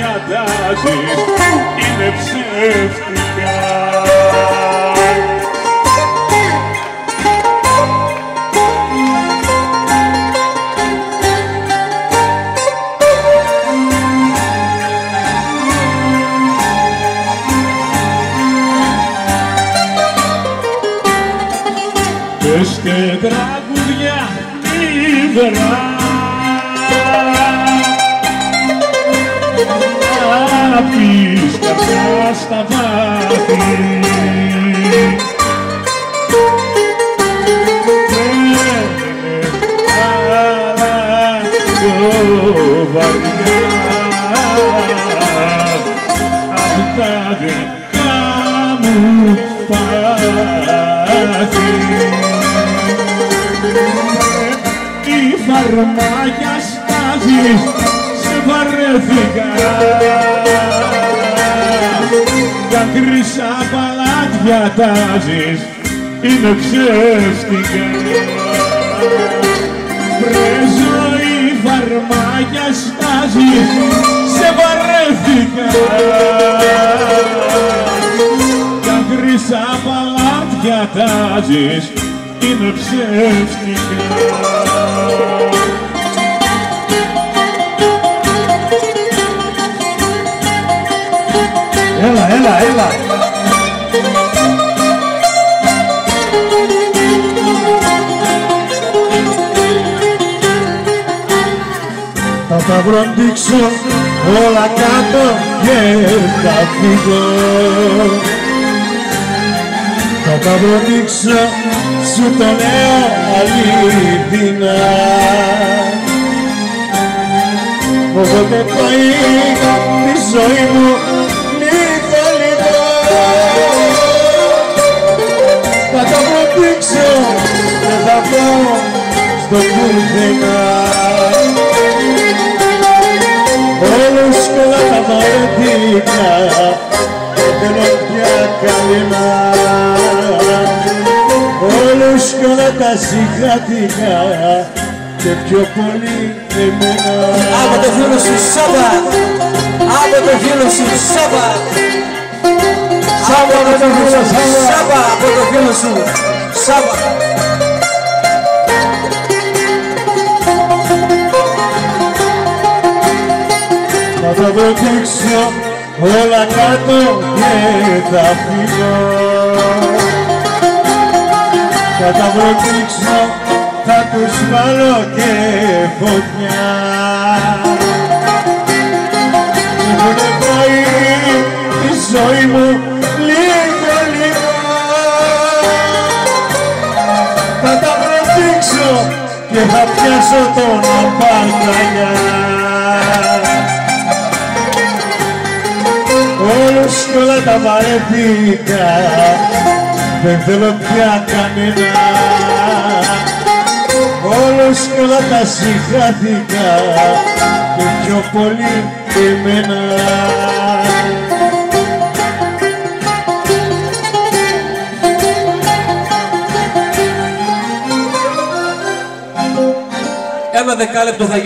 διατάζεις είναι ψεύτικα. Πες και τραγουδιά ύβρα να πεις καρδιά στα βάθη. Το βαριά απ' τα δικά μου πάθη. Η φαρμάκια στάζεις, σε βαρέθηκα. Δάκρυσα παλάτια τάζεις, είναι ψεύτικα. Βρε ζωή φαρμάκια στάζεις, σε βαρέθηκα. Δάκρυσα παλάτια τάζεις, είναι ψεύτικα. Έλα. Θα τα βροντίξω όλα κάτω και θα φύγω. Θα τα βροντίξω, σου το λέω αλήθινα. Όποτε πάει τη ζωή μου θα τα προτύξω, δεν θα πάω στο πουθενά. Όλους κι όλα τα βαρέθηκα, δεν θέλω πια κανένα. Όλους κι όλα τα συγχάθηκα και πιο πολύ εμένα. Από το φίλο σου Σάβα, από το φίλο σου Σάβα. Σάβα, από το φίλο σου Σάβα, από το φίλο σου Σάβα. Θα τα προτύξω όλα κάτω και θα φύγω. Θα τα προτύξω, θα τους βάλω και φωτιά. Έχουνε πάει τη ζωή μου λίγο. Θα τα προτύξω και θα πιάσω τον αμπαλκανιά. Όλους κι όλα τα βαρέθηκα, δεν θέλω πια κανένα. Όλους κι όλα τα συγχάθηκα και πιο πολύ εμένα. Ένα δεκάλεπτο θα γίνει.